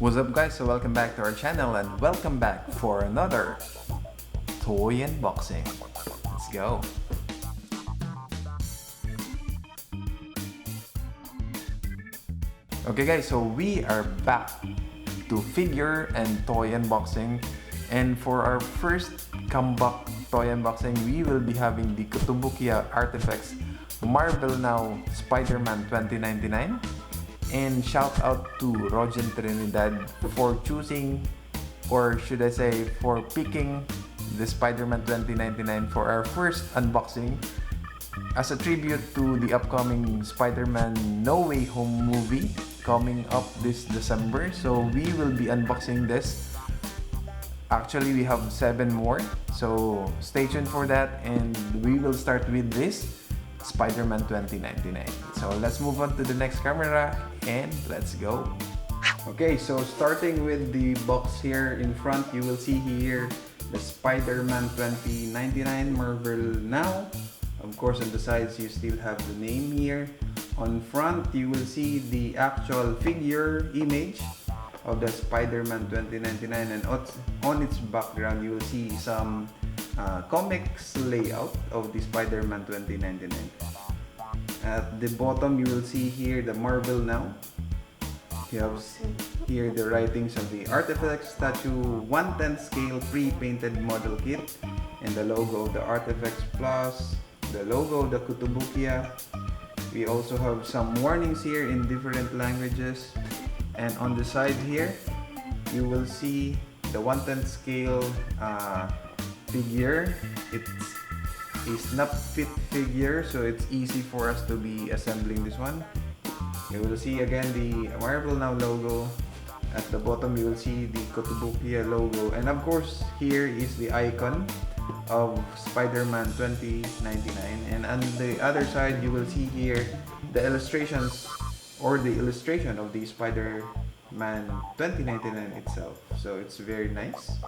What's up guys, so welcome back to our channel and welcome back for another toy unboxing. Let's go. Okay guys, so we are back to figure and toy unboxing, and for our first comeback toy unboxing we will be having the Kotobukiya ARTFX Marvel Now Spider-Man 2099. And shout out to Rogen Trinidad for choosing, or should I say for picking, the Spider-Man 2099 for our first unboxing as a tribute to the upcoming Spider-Man No Way Home movie coming up this December. So we will be unboxing this. Actually, we have 7 more, so stay tuned for that, and we will start with this Spider-Man 2099. So let's move on to the next camera and let's go. Okay, so starting with the box here in front, you will see here the Spider-Man 2099 Marvel Now. Of course, on the sides you still have the name here. On front, you will see the actual figure image of the Spider-Man 2099, and on its background you will see some comics layout of the Spider-Man 2099. At the bottom you will see here the Marvel Now. You have here the writings of the ARTFX statue 1/10 scale pre-painted model kit, and the logo of the ARTFX Plus, the logo of the Kotobukiya. We also have some warnings here in different languages, and on the side here you will see the 1/10 scale figure. It's a snap fit figure, so it's easy for us to be assembling this one. You will see again the Marvel Now logo. At the bottom you will see the Kotobukiya logo, and of course here is the icon of Spider-Man 2099, and on the other side you will see here the illustrations, or the illustration of the Spider-Man 2099 itself. So it's very nice.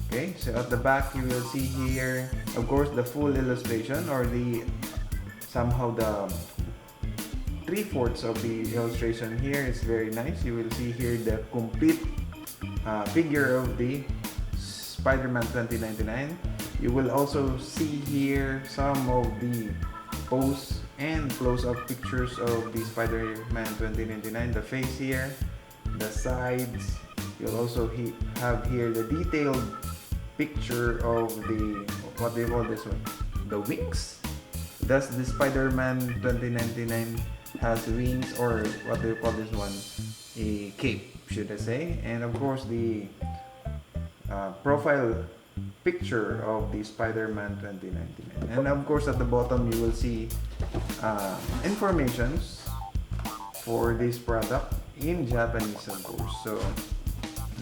Okay, so at the back you will see here, of course, the full illustration, or the somehow the 3/4 of the illustration here is very nice. You will see here the complete figure of the Spider-Man 2099. You will also see here some of the pose and close-up pictures of the Spider-Man 2099, the face here, the sides. You'll also have here the detailed picture of the, what do you call this one, the wings. Thus the Spider-Man 2099 has wings, or what do you call this one, a cape should I say. And of course the profile picture of the Spider-Man 2099, and of course at the bottom you will see informations for this product in Japanese, of course. So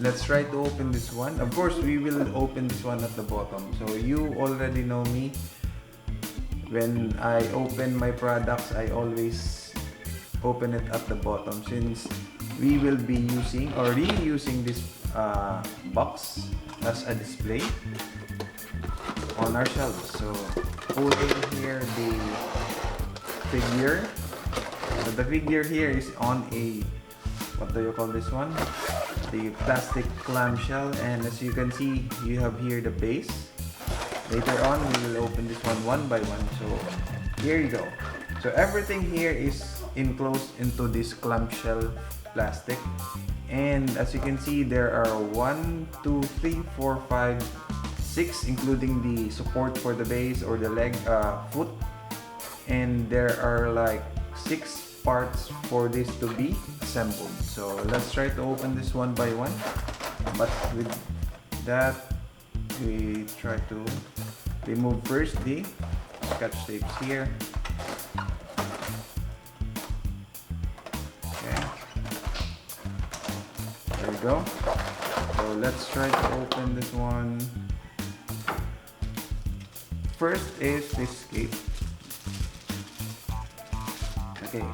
let's try to open this one. Of course we will open this one at the bottom, so you already know me. When I open my products, I always open it at the bottom, since we will be using or reusing this box as a display on our shelves. So putting here the figure. So the figure here is on a, what do you call this one, the plastic clamshell, and as you can see you have here the base. Later on we will open this one by one. So here you go. So everything here is enclosed into this clamshell plastic, and as you can see there are 1, 2, 3, 4, 5, 6, including the support for the base or the leg, foot, and there are like 6 parts for this to be assembled. So let's try to open this one by one, but with that we try to remove first the scotch tapes here. Okay, there we go. So let's try to open this one. First is this cape. Okay,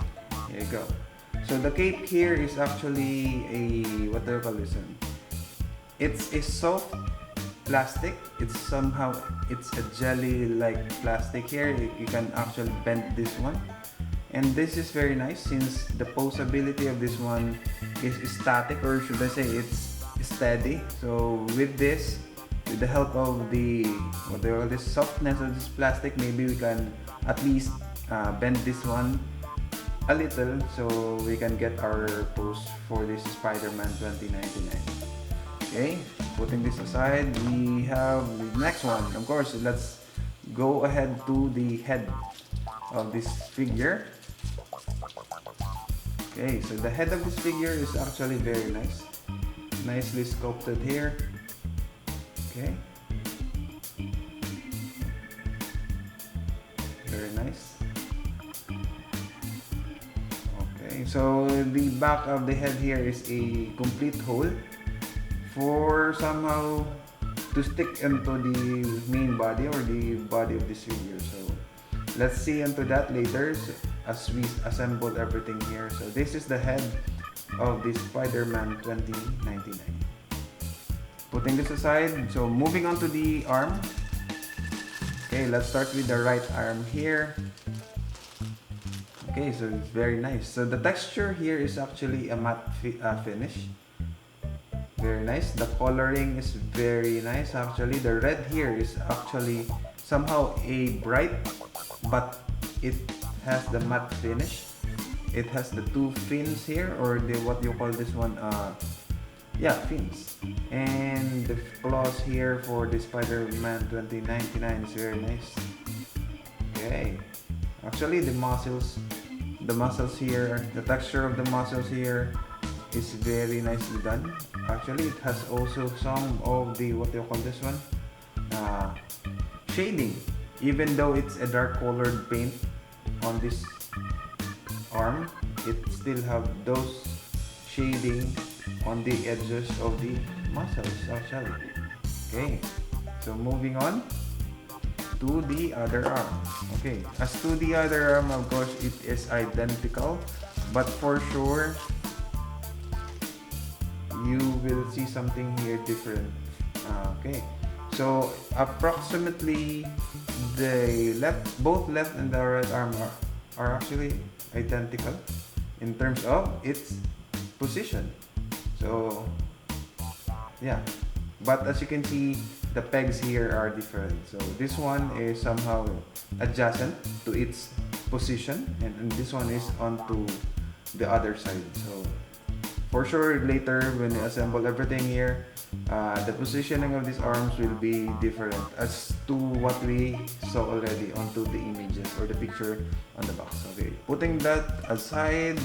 here you go. So the cape here is actually a, what do you call this one? It's a soft plastic. It's a jelly like plastic here. You can actually bend this one, And this is very nice since the posability of this one is static, or should I say it's steady. So with this, with the help of the what they call this softness of this plastic, maybe we can at least bend this one a little so we can get our pose for this Spider-Man 2099. Okay, putting this aside, we have the next one. Of course, let's go ahead to the head of this figure. Okay, so the head of this figure is actually very nice, nicely sculpted here. Okay, very nice. Okay, so the back of the head here is a complete hole for somehow to stick into the main body or the body of this figure. So let's see into that later as we assemble everything here. So this is the head of the Spider-Man 2099. Putting this aside, so moving on to the arm. Okay, let's start with the right arm here. Okay, so it's very nice. So the texture here is actually a matte finish. Very nice. The coloring is very nice actually. The red here is actually somehow a bright, but it has the matte finish. It has the two fins here, or the what you call this one, yeah, fins. And the claws here for the Spider-Man 2099 is very nice. Okay, actually the muscles here, the texture of the muscles here is very nicely done. Actually, it has also some of the what you call this one, shading. Even though it's a dark colored paint on this arm, it still have those shading on the edges of the muscles actually. Okay, so moving on to the other arm. Okay, as to the other arm, of course it is identical, but for sure you will see something here different. Okay, so approximately the both left and the right arm are actually identical in terms of its position. So yeah, but as you can see, the pegs here are different. So this one is somehow adjacent to its position, and this one is onto the other side. So for sure later when we assemble everything here, the positioning of these arms will be different as to what we saw already onto the images or the picture on the box. Okay, putting that aside,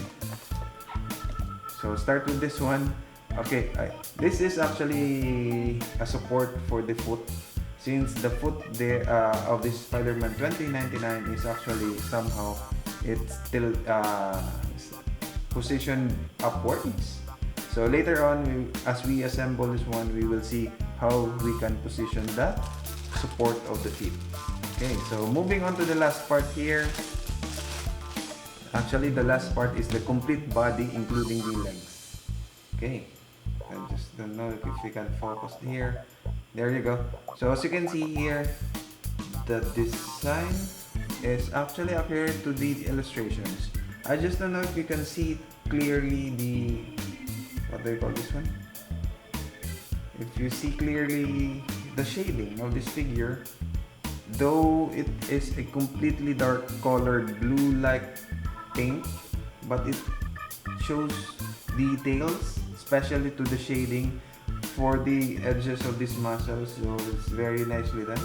so start with this one. Okay, this is actually a support for the foot, since the foot there of this Spider-Man 2099 is actually somehow it's still positioned upwards. So later on, as we assemble this one, we will see how we can position that support of the feet. Okay, so moving on to the last part here. Actually, the last part is the complete body, including the legs. Okay, I just don't know if we can focus here. There you go. So as you can see here, the design is actually accurate to the illustrations. I just don't know if you can see clearly the, what do you call this one? If you see clearly the shading of this figure, though it is a completely dark colored blue-like paint, but it shows details, especially to the shading for the edges of these muscles. So it's very nicely done.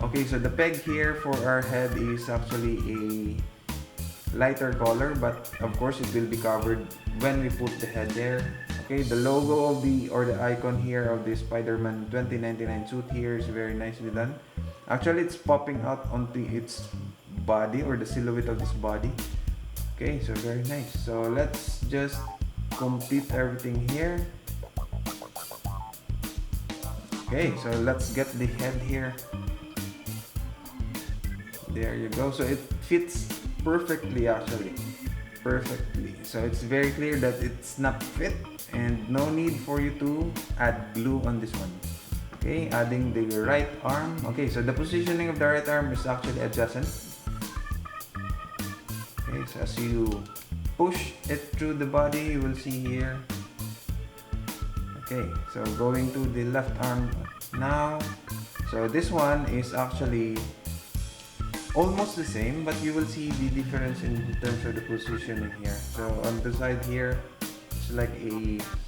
Okay, so the peg here for our head is actually a lighter color, but of course it will be covered when we put the head there. Okay, the logo of the, or the icon here of the Spider-Man 2099 suit here is very nicely done. Actually, it's popping out onto its body, or the silhouette of this body. Okay, so very nice. So let's just complete everything here. Okay, so let's get the head here. There you go. So it fits perfectly, actually. Perfectly. So it's very clear that it's not fit, and no need for you to add glue on this one. Okay, adding the right arm. Okay, so the positioning of the right arm is actually adjacent. Okay, Okay, so as you push it through the body, you will see here. Okay, so going to the left arm now. So this one is actually almost the same, but you will see the difference in terms of the positioning here. So on the side here, it's like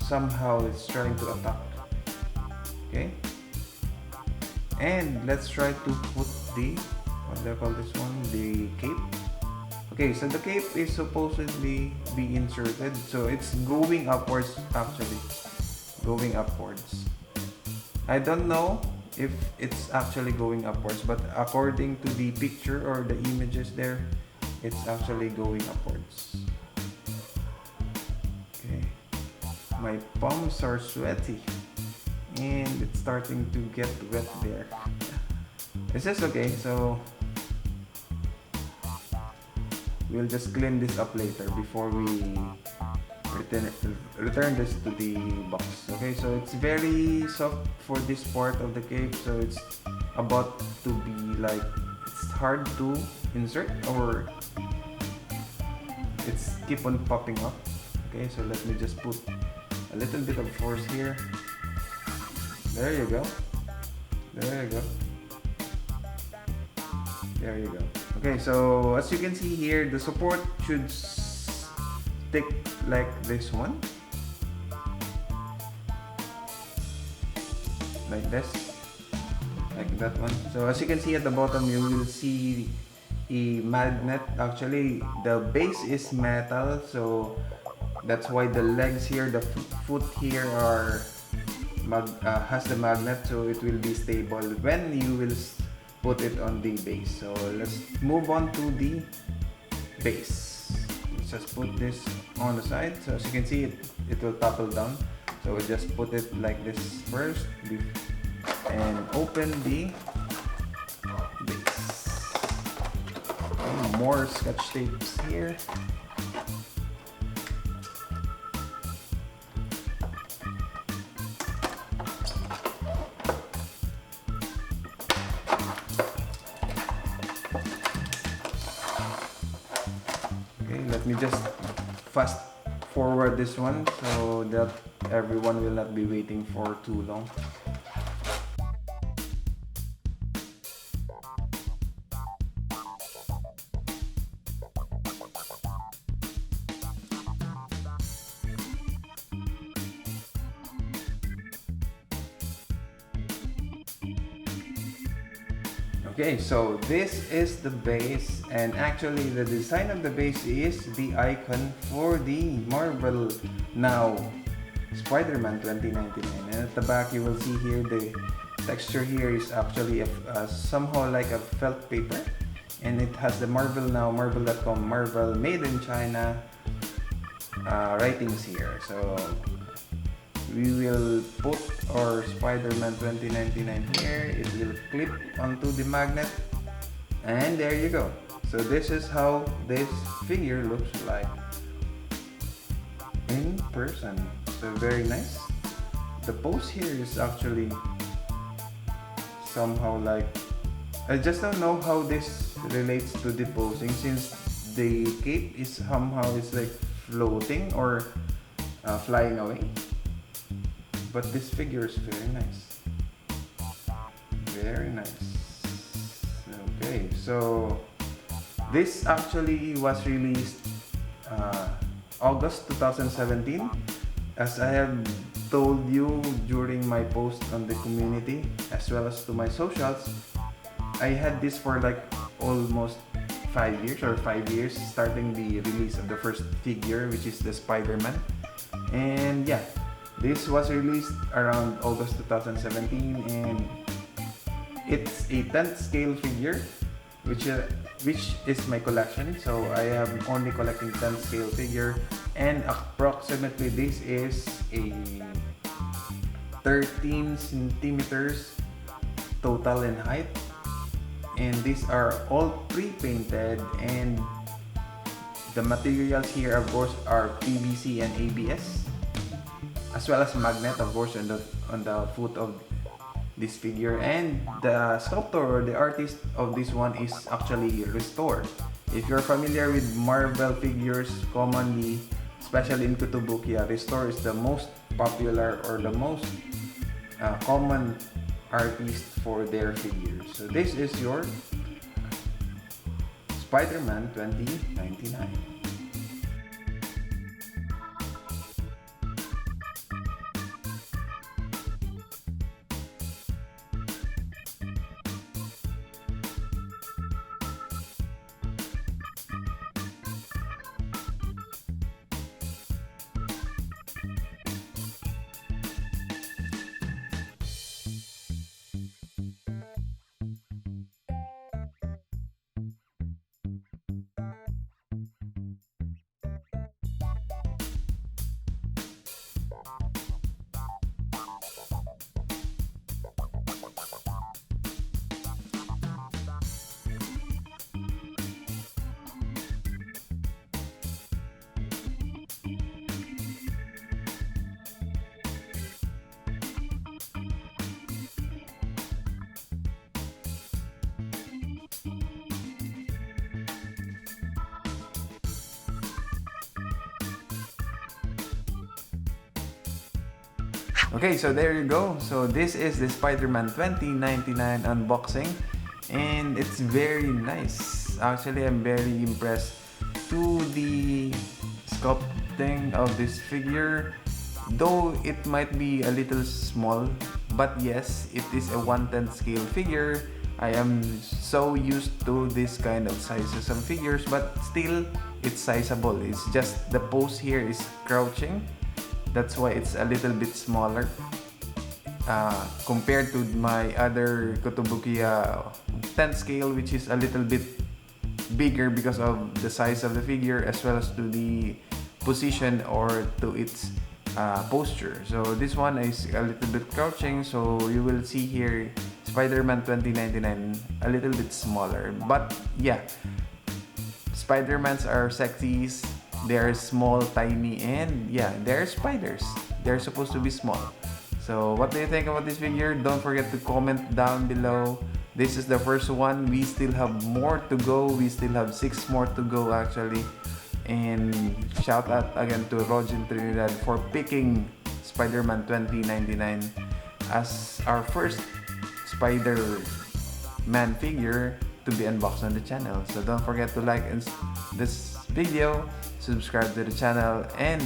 somehow it's trying to attack. Okay, and let's try to put the, what do I call this one, the cape. Okay, so the cape is supposedly be inserted, so it's going upwards, actually going upwards. I don't know if it's actually going upwards, but according to the picture or the images there, it's actually going upwards. Okay, my palms are sweaty and it's starting to get wet there. This is okay, so we'll just clean this up later before we return this to the box. Okay, so it's very soft for this part of the cape, so it's about to be like, it's hard to insert, or it's keep on popping up. Okay, so let me just put a little bit of force here. There you go, there you go, there you go. Okay, so as you can see here, the support should stick like this one, like this, like that one. So as you can see at the bottom, you will see a magnet. Actually, the base is metal, so that's why the legs here, the foot here are has the magnet, so it will be stable when you will put it on the base. So let's move on to the base. Let's just put this on the side. So as you can see, it will topple down. So we just put it like this first and open the base. More scotch tapes here. Let me just fast forward this one so that everyone will not be waiting for too long. Okay, so this is the base, and actually the design of the base is the icon for the Marvel Now Spider-Man 2099. And at the back you will see here the texture here is actually somehow like a felt paper, and it has the Marvel Now, Marvel.com, Marvel Made in China writings here. So we will put our Spider-Man 2099 here. It will clip onto the magnet, and there you go. So this is how this figure looks like in person. So very nice. The pose here is actually somehow like, I just don't know how this relates to the posing, since the cape is somehow is like floating or flying away. But this figure is very nice. Very nice. Okay, so this actually was released August 2017. As I have told you during my post on the community as well as to my socials, I had this for like almost 5 years or 5 years, starting the release of the first figure, which is the Spider-Man. And yeah, this was released around August 2017, and it's a 10th scale figure, which is my collection. So I am only collecting 10th scale figure, and approximately this is a 13 centimeters total in height, and these are all pre-painted, and the materials here of course are PVC and ABS, as well as magnet of course on the foot of this figure. And the sculptor or the artist of this one is actually restored. If you're familiar with Marvel figures, commonly, especially in Kotobukiya, this store is the most popular or the most common artist for their figures. So this is your Spider-Man 2099. Okay, so there you go. So this is the Spider-Man 2099 unboxing, and it's very nice. Actually, I'm very impressed to the sculpting of this figure, though it might be a little small, but yes, it is a 1/10 scale figure. I am so used to this kind of sizes of figures, but still it's sizable. It's just the pose here is crouching. That's why it's a little bit smaller compared to my other Kotobukiya 10 scale, which is a little bit bigger because of the size of the figure as well as to the position or to its posture. So this one is a little bit crouching, so you will see here Spider-Man 2099 a little bit smaller. But yeah, Spider-Mans are sexy. They're small, tiny, and yeah, they're spiders. They're supposed to be small. So what do you think about this figure? Don't forget to comment down below. This is the first one. We still have more to go. We still have 6 more to go actually. And shout out again to Roger Trinidad for picking Spider-Man 2099 as our first Spider-Man figure to be unboxed on the channel. So don't forget to like this video, subscribe to the channel, and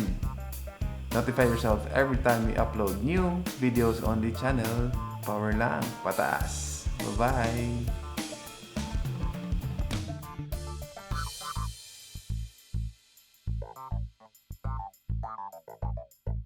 notify yourself every time we upload new videos on the channel. Power lang, pataas. Bye-bye!